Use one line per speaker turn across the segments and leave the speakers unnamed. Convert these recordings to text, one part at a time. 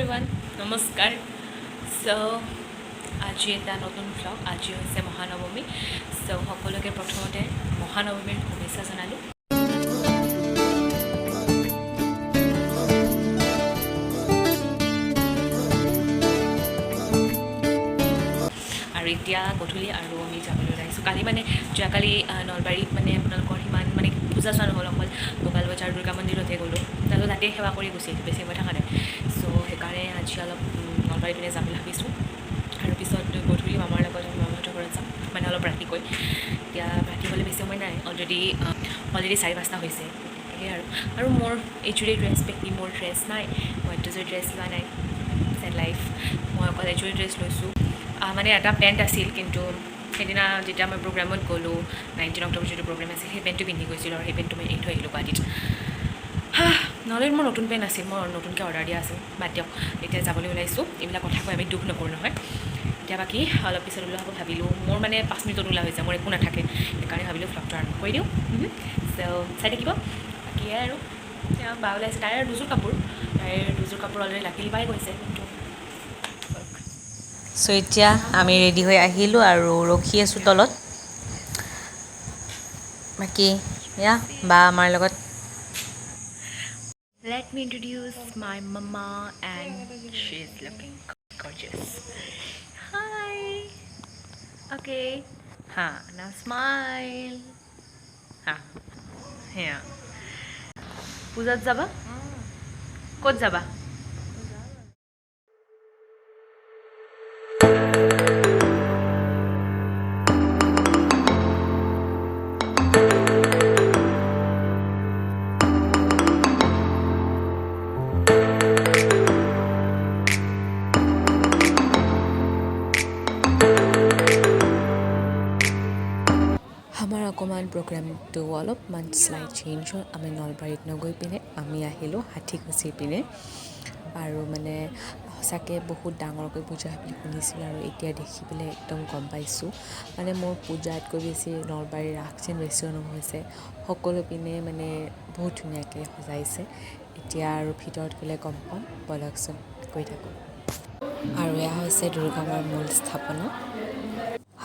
Everyone নমস্কাৰ চ' আজি এটা নতুন ব্লগ আজি হৈছে মহানৱমী চ' সকলোকে প্ৰথমতে মহানৱমীৰ শুভেচ্ছা জনালোঁ আৰু এতিয়া গধূলি আৰু আমি যাবলৈ ওলাইছোঁ কালি মানে যোৱাকালি নলবাৰীত মানে আপোনালোকৰ সিমান মানে পূজা চোৱা নহ'ল অকল গোপাল বজাৰ দুৰ্গা মন্দিৰতহে গ'লোঁ তাৰপিছত তাতে সেৱা কৰি গুচি আহিলোঁ বেছি সময় থকা নাই চ' সেইকাৰণে আজি অলপ নলবাৰী পিনে যাম বুলি ভাবিছোঁ আৰু পিছত গধূলি মামাৰ লগত আমি মামাহঁতৰ ঘৰত যাম মানে অলপ ৰাতিকৈ এতিয়া ৰাতি হ'লে বেছি সময় নাই অলৰেডি 4-5টা হৈছে সেয়াই আৰু মোৰ এইযোৰে ড্ৰেছ পিন্ধি মোৰ ড্ৰেছ নাই মই এইযোৰ ড্ৰেছ লোৱা নাই চেড লাইফ মই অকল এইযোৰে ড্ৰেছ লৈছোঁ মানে এটা পেণ্ট আছিল কিন্তু সেইদিনা যেতিয়া মই প্ৰগ্ৰামত গ'লোঁ 19 অক্টোবৰ যিটো প্ৰগ্ৰাম আছিল সেই পেণ্টটো পিন্ধি গৈছিলোঁ আৰু সেই পেণ্টটো মই এৰি থৈ আহিলোঁ গুৱাহাটীত নহ'লে মোৰ নতুন পেণ্ট আছিল মই নতুনকৈ অৰ্ডাৰ দিয়া আছিল বাদ দিয়ক এতিয়া যাবলৈ ওলাইছোঁ এইবিলাক কথা কৈ আমি দুখ নকৰোঁ নহয় এতিয়া বাকী অলপ পিছত ওলোৱা হ'ব ভাবিলোঁ মোৰ মানে 5 মিনিটত ওলোৱা হৈছে মোৰ একো নাথাকে সেইকাৰণে ভাবিলোঁ ভ্লগটো আৰম্ভ কৰি দিওঁ চাই থাকিব বাকী আৰু বা ওলাইছে তাইৰ দুযোৰ কাপোৰ অলৰেডি লাকিলি বাই গৈছে কিন্তু
চ' এতিয়া আমি ৰেডি হৈ আহিলোঁ আৰু ৰখি আছোঁ তলত বাকী এয়া বা আমাৰ লগত
Let me introduce my mama and she's looking gorgeous. Hi. Okay. Now smile. Yeah. পূজাত যাবা? ক'ত যাবা?
আমাৰ অকণমান প্ৰগ্ৰামটো অলপমান শ্লাইড চেঞ্জ হ'ল আমি নলবাৰীত নগৈ পিনে আমি আহিলোঁ হাতীকুছিৰ পিনে আৰু মানে সঁচাকৈ বহুত ডাঙৰকৈ পূজা বুলি শুনিছিলোঁ আৰু এতিয়া দেখি পেলাই একদম গম পাইছোঁ মানে মোৰ পূজাতকৈ বেছি নলবাৰীৰ ৰাস যেন বেছি অনুভৱ হৈছে সকলো পিনে মানে বহুত ধুনীয়াকৈ সজাইছে এতিয়া আৰু ভিতৰত গ'লে গম পাম বলকচোন গৈ থাকোঁ আৰু এয়া হৈছে দুৰ্গা মাৰ মূল স্থাপনা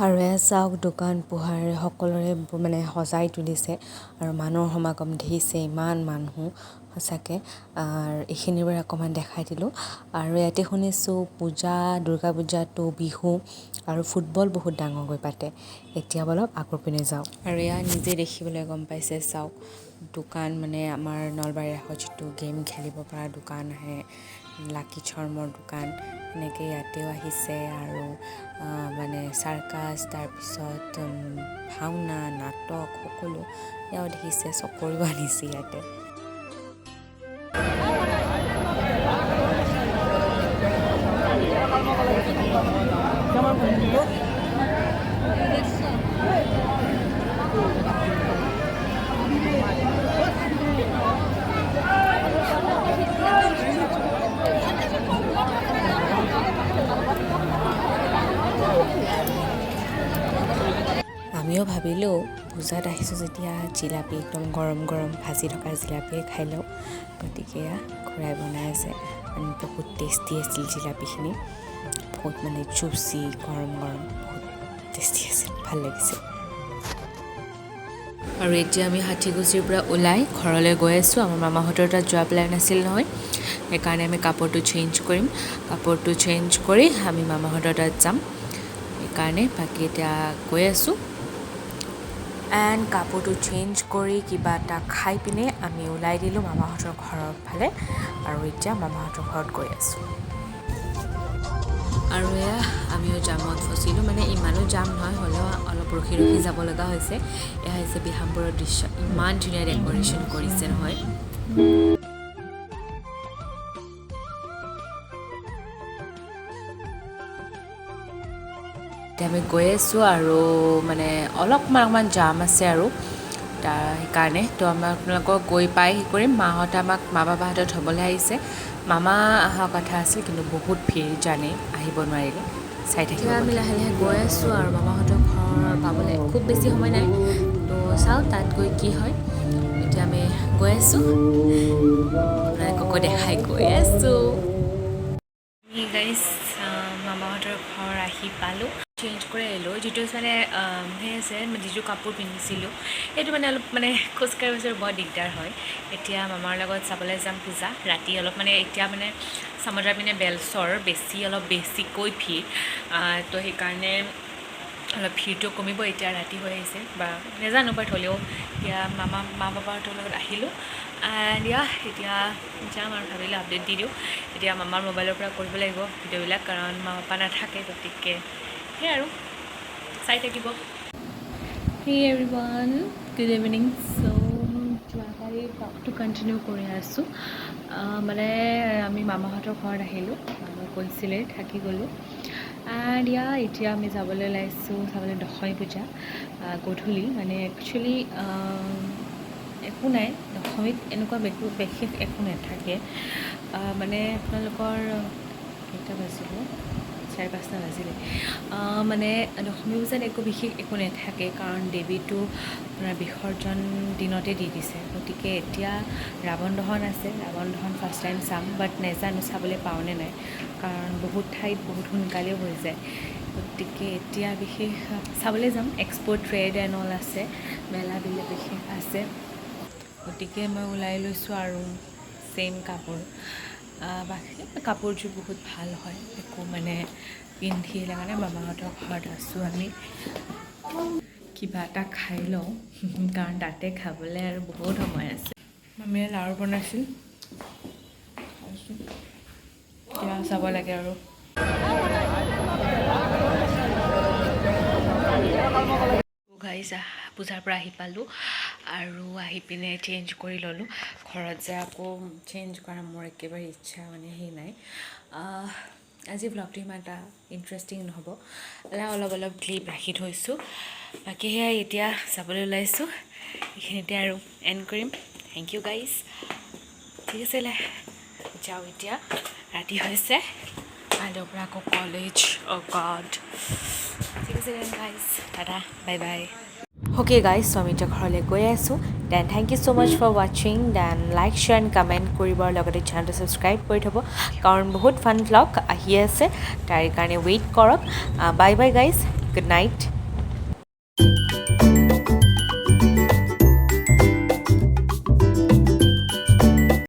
আৰু এয়া চাওক দোকান পোহাৰ সকলোৰে মানে সজাই তুলিছে আৰু মানুহৰ সমাগম দেখিছে ইমান মানুহ সঁচাকৈ এইখিনিৰ পৰা অকণমান দেখাই দিলোঁ আৰু ইয়াতে শুনিছোঁ পূজা দুৰ্গা পূজাটো বিহু আৰু ফুটবল বহুত ডাঙৰকৈ পাতে এতিয়া বলক আগৰ পিনে যাওঁ আৰু এয়া নিজে দেখিবলৈ গম পাইছে চাওক দোকান মানে আমাৰ নলবাৰীৰ ৰাসত যিটো গেম খেলিব পৰা দোকান আহে লাকি চৰ্মৰ দোকান এনেকৈ ইয়াতেও আহিছে আৰু মানে চাৰ্কাছ তাৰপিছত ভাওনা নাটক সকলো এয়াও দেখিছে চকৰিও আনিছে ইয়াতে আমিও ভাবিলোঁ পূজাত আহিছোঁ যেতিয়া জিলাপি একদম গৰম গৰম ভাজি থকা জিলাপিয়ে খাই লওঁ গতিকে খুৰাই বনাই আছে বহুত টেষ্টি আছিল জিলাপিখিনি বহুত মানে জুচি গৰম গৰম বহুত টেষ্টি আছিল ভাল লাগিছিল আৰু এতিয়া আমি হাতীকুছিৰ পৰা ওলাই ঘৰলৈ গৈ আছোঁ আমাৰ মামাহঁতৰ তাত যোৱা প্লেন আছিল নহয় সেইকাৰণে আমি কাপোৰটো চেঞ্জ কৰি আমি মামাহঁতৰ তাত যাম সেইকাৰণে বাকী এতিয়া গৈ আছোঁ এণ্ড কাপোৰটো চেঞ্জ কৰি কিবা এটা খাই পিনে আমি ওলাই দিলোঁ মামাহঁতৰ ঘৰৰ ফালে আৰু এতিয়া মামাহঁতৰ ঘৰত গৈ আছোঁ আৰু এয়া আমিও জামত ফচিলোঁ মানে ইমানো জাম নহয় হ'লেও অলপ ৰখি যাব লগা হৈছে এয়া হৈছে বিহামপুৰৰ দৃশ্য ইমান ধুনীয়া ডেক'ৰেশ্যন কৰিছে নহয় এতিয়া আমি গৈ আছোঁ আৰু মানে অলপমান জাম আছে আৰু তাৰ সেইকাৰণে তো আপোনালোকক গৈ পাই হেৰি কৰিম মাহঁতে আমাক মা বাবাহঁতে থ'বলৈ আহিছে মামা অহা কথা আছিল কিন্তু বহুত ভিৰ জানে আহিব নোৱাৰিলে চাই থাকিব আমি লাহে লাহে গৈ আছোঁ আৰু মামাহঁতৰ ঘৰ পাবলৈ খুব বেছি সময় নাই তো চাওঁ তাত গৈ কি হয় এতিয়া আমি গৈ আছোঁ আপোনালোককো দেখাই গৈ আছোঁ
গাইজ মামাহঁতৰ ঘৰ আহি পালোঁ চেঞ্জ কৰি আহিলোঁ যিটো মানে সেই আছে যিটো কাপোৰ পিন্ধিছিলোঁ সেইটো মানে অলপ মানে খোজকাঢ়ি খোজকাঢ়ি বৰ দিগদাৰ হয় এতিয়া মামাৰ লগত চাবলৈ যাম পূজা ৰাতি অলপ মানে এতিয়া মানে চামজাৰ পিনে বেলচৰ অলপ বেছিকৈ ভিৰ তো সেইকাৰণে অলপ ভিৰটো কমিব এতিয়া ৰাতি হৈ আহিছে বা নাজানো বাট হ'লেও এতিয়া মা পাপাহঁতৰ লগত আহিলোঁ দিয়া এতিয়া যাম আৰু ভাবিলোঁ আপডেট দি দিওঁ এতিয়া মামাৰ মোবাইলৰ পৰা কৰিব লাগিব ভিডিঅ'বিলাক কাৰণ মা পাপা নাথাকে গতিকে সেই আৰু চাই থাকিব Hey everyone, good evening. So, যোৱাকালি ব্লগটো কণ্টিনিউ কৰি আছোঁ মানে আমি মামাহঁতৰ ঘৰত আহিলোঁ মামা কৈছিলে থাকি গ'লোঁ এণ্ড এতিয়া আমি যাবলৈ ওলাইছোঁ চাবলৈ দশমী পূজা গধূলি মানে একচুৱেলি একো নাই দশমীত এনেকুৱা বিশেষ একো নাথাকে মানে আপোনালোকৰ কেইটা বাজিব 4-5টা বাজিলে মানে দশমী পূজাত একো বিশেষ একো নাথাকে কাৰণ দেৱীটো আপোনাৰ বিসৰ্জন দিনতে দি দিছে গতিকে এতিয়া ৰাৱণ দহন আছে ৰাৱণ দহন ফাৰ্ষ্ট টাইম চাম বাট নেজানো চাবলৈ পাওঁনে নাই কাৰণ বহুত ঠাইত বহুত সোনকালেও হৈ যায় গতিকে এতিয়া বিশেষ চাবলৈ যাম এক্সপ'ৰ্ট ট্ৰেড এণ্ড অল আছে মেলাবিলাক বিশেষ আছে গতিকে মই ওলাই লৈছোঁ আৰু ছেইম কাপোৰ কাপোৰযোৰ বহুত ভাল হয় একো মানে পিন্ধিলে মানে মামাহঁতৰ ঘৰত আছোঁ আমি কিবা এটা খাই লওঁ কাৰণ তাতে খাবলৈ আৰু বহুত সময় আছে মামীয়ে লাড়ু বনাইছিল এতিয়া চাব লাগে আৰু গাইজ পূজাৰ পৰা আহি পালোঁ আৰু আহি পিনে চেঞ্জ কৰি ল'লোঁ ঘৰত যে আকৌ চেঞ্জ কৰা মোৰ একেবাৰে ইচ্ছা মানে সেই নাই আজি ব্লগটো ইমান এটা ইণ্টাৰেষ্টিং নহ'ব অলপ ক্লিপ ৰাখি থৈছোঁ বাকী সেয়াই এতিয়া যাবলৈ ওলাইছোঁ এইখিনিতে আৰু এণ্ড কৰিম থেংক ইউ গাইজ ঠিক আছে যাওঁ এতিয়া ৰাতি হৈছে কাইলৈৰ পৰা আকৌ কলেজ গড ঠিক আছে then guys tata bye bye okay guys so' আমি এতিয়া ঘৰলৈ গৈ আছোঁ then thank you so' much for ৱাচিং then like share and comment কৰিব আৰু লগতে চেনেলটো ছাবস্ক্ৰাইব কৰি থ'ব কাৰণ বহুত ফান ভ্লগ আহি আছে তাৰ কাৰণে ৱেইট কৰক bye bye guys good night